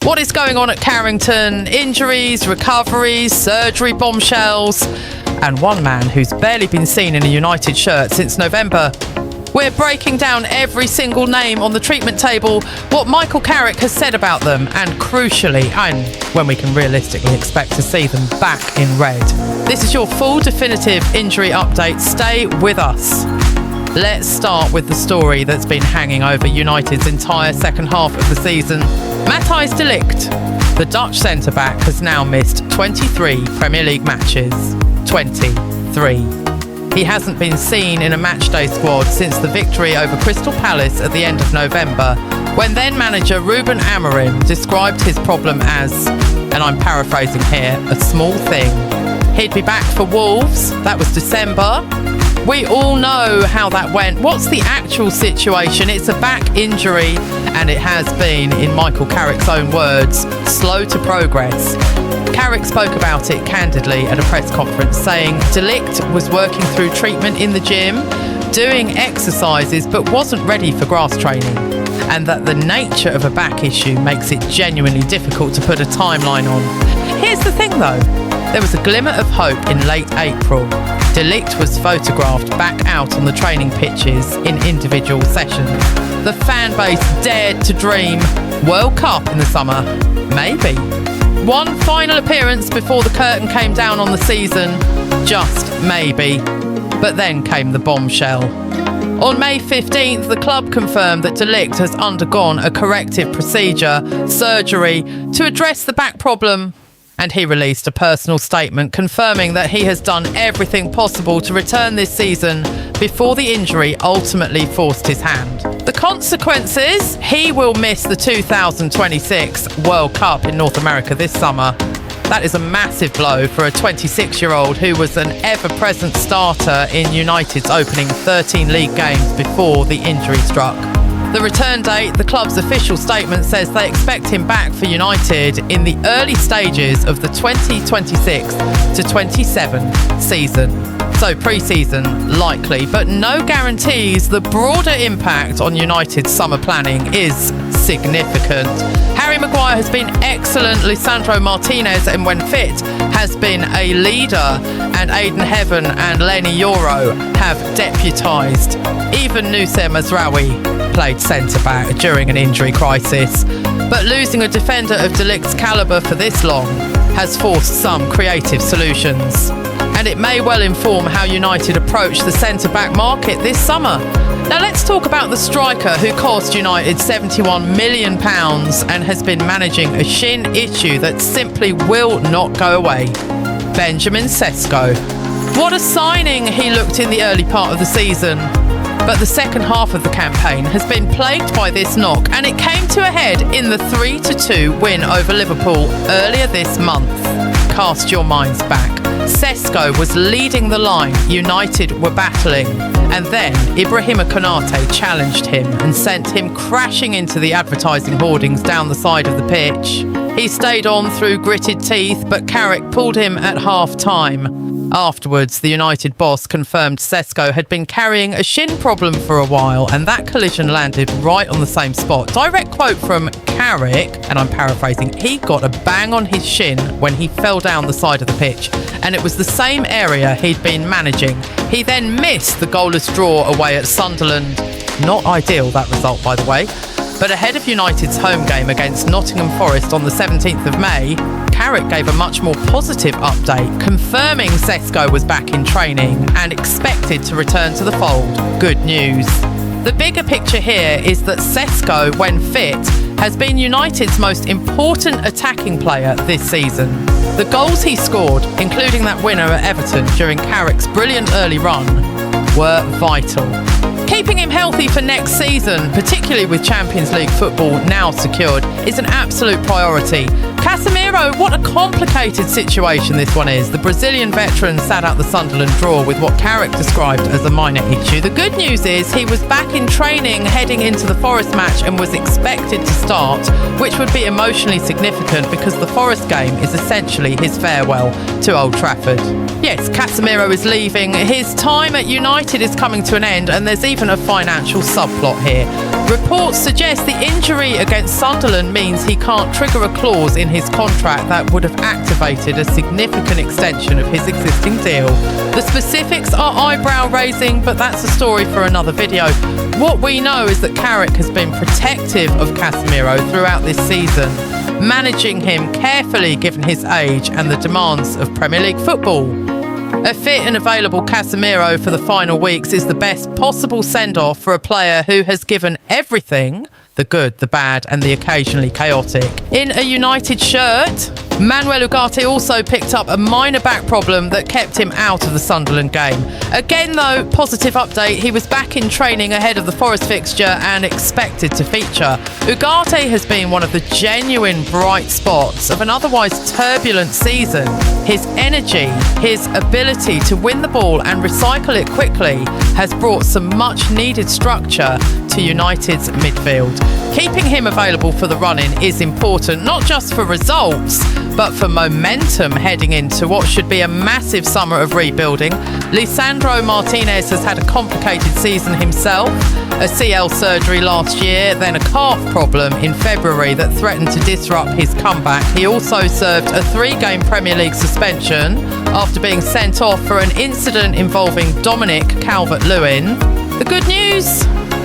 What is going on at Carrington? Injuries, recoveries, surgery bombshells, and one man who's barely been seen in a United shirt since November. We're breaking down every single name on the treatment table, what Michael Carrick has said about them, and crucially, and when we can realistically expect to see them back in red. This is your full definitive injury update. Stay with us. Let's start with the story that's been hanging over United's entire second half of the season. Matthijs De Ligt, the Dutch centre-back, has now missed 23 Premier League matches. 23. He hasn't been seen in a matchday squad since the victory over Crystal Palace at the end of November, when then manager Ruben Amorim described his problem as, and I'm paraphrasing here, a small thing. He'd be back for Wolves. That was December. We all know how that went. What's the actual situation? It's a back injury, and it has been, in Michael Carrick's own words, slow to progress. Carrick spoke about it candidly at a press conference, saying De Ligt was working through treatment in the gym, doing exercises, but wasn't ready for grass training, and that the nature of a back issue makes it genuinely difficult to put a timeline on. Here's the thing though, there was a glimmer of hope in late April. De Ligt was photographed back out on the training pitches in individual sessions. The fan base dared to dream World Cup in the summer. Maybe. One final appearance before the curtain came down on the season. Just maybe. But then came the bombshell. On May 15th, the club confirmed that De Ligt has undergone a corrective procedure, surgery, to address the back problem. And he released a personal statement confirming that he has done everything possible to return this season before the injury ultimately forced his hand. The consequences? He will miss the 2026 World Cup in North America this summer. That is a massive blow for a 26-year-old who was an ever-present starter in United's opening 13 league games before the injury struck. The return date, the club's official statement says they expect him back for United in the early stages of the 2026 to 27 season. So pre-season likely, but no guarantees. The broader impact on United's summer planning is significant. Harry Maguire has been excellent. Lisandro Martinez, and when fit, has been a leader. And Aiden Heaven and Lenny Yoro have deputised. Even Noussair Mazraoui played centre-back during an injury crisis. But losing a defender of De Ligt's calibre for this long has forced some creative solutions. And it may well inform how United approach the centre-back market this summer. Now let's talk about the striker who cost United £71 million and has been managing a shin issue that simply will not go away. Benjamin Sesko. What a signing he looked in the early part of the season. But the second half of the campaign has been plagued by this knock, and it came to a head in the 3-2 win over Liverpool earlier this month. Cast your minds back. Sesko was leading the line, United were battling, and then Ibrahima Konate challenged him and sent him crashing into the advertising hoardings down the side of the pitch. He stayed on through gritted teeth, but Carrick pulled him at half-time. Afterwards, the United boss confirmed Sesko had been carrying a shin problem for a while, and that collision landed right on the same spot. Direct quote from Carrick, and I'm paraphrasing, he got a bang on his shin when he fell down the side of the pitch, and it was the same area he'd been managing. He then missed the goalless draw away at Sunderland. Not ideal, that result, by the way. But ahead of United's home game against Nottingham Forest on the 17th of May, Carrick gave a much more positive update, confirming Sesko was back in training and expected to return to the fold. Good news. The bigger picture here is that Sesko, when fit, has been United's most important attacking player this season. The goals he scored, including that winner at Everton during Carrick's brilliant early run, were vital. Keeping him healthy for next season, particularly with Champions League football now secured, is an absolute priority. Casemiro, what a complicated situation this one is. The Brazilian veteran sat out the Sunderland draw with what Carrick described as a minor issue. The good news is he was back in training heading into the Forest match and was expected to start, which would be emotionally significant because the Forest game is essentially his farewell to Old Trafford. Yes, Casemiro is leaving. His time at United is coming to an end, and there's even a a financial subplot here. Reports suggest the injury against Sunderland means he can't trigger a clause in his contract that would have activated a significant extension of his existing deal. The specifics are eyebrow-raising, but that's a story for another video. What we know is that Carrick has been protective of Casemiro throughout this season, managing him carefully given his age and the demands of Premier League football. A fit and available Casemiro for the final weeks is the best possible send-off for a player who has given everything, the good, the bad and the occasionally chaotic, in a United shirt. Manuel Ugarte also picked up a minor back problem that kept him out of the Sunderland game. Again though, positive update, he was back in training ahead of the Forest fixture and expected to feature. Ugarte has been one of the genuine bright spots of an otherwise turbulent season. His energy, his ability to win the ball and recycle it quickly has brought some much needed structure to United's midfield. Keeping him available for the run-in is important, not just for results, but for momentum heading into what should be a massive summer of rebuilding. Lisandro Martinez has had a complicated season himself, a CL surgery last year, then a calf problem in February that threatened to disrupt his comeback. He also served a 3-game Premier League suspension after being sent off for an incident involving Dominic Calvert-Lewin. The good news?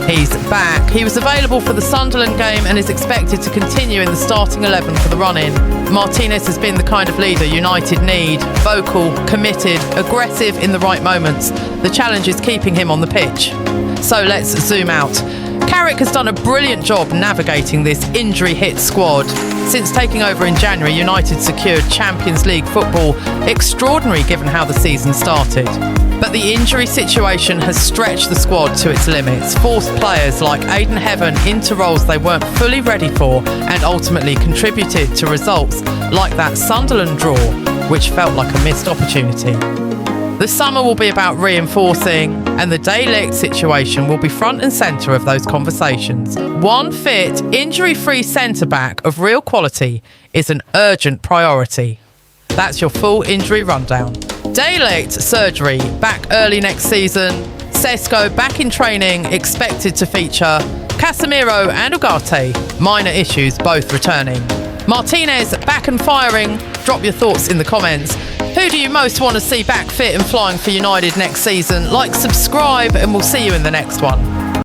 He's back. He was available for the Sunderland game and is expected to continue in the starting 11 for the run-in. Martinez has been the kind of leader United need, vocal, committed, aggressive in the right moments. The challenge is keeping him on the pitch. So let's zoom out. Carrick has done a brilliant job navigating this injury-hit squad. Since taking over in January, United secured Champions League football, extraordinary given how the season started. But the injury situation has stretched the squad to its limits, forced players like Aidan Heaven into roles they weren't fully ready for, and ultimately contributed to results like that Sunderland draw, which felt like a missed opportunity. The summer will be about reinforcing, and the De Ligt situation will be front and centre of those conversations. One fit, injury-free centre-back of real quality is an urgent priority. That's your full injury rundown. De Ligt surgery back early next season. Sesko back in training, expected to feature. Casemiro and Ugarte, minor issues both returning. Martinez back and firing. Drop your thoughts in the comments. Who do you most want to see back fit and flying for United next season? Like, subscribe, and we'll see you in the next one.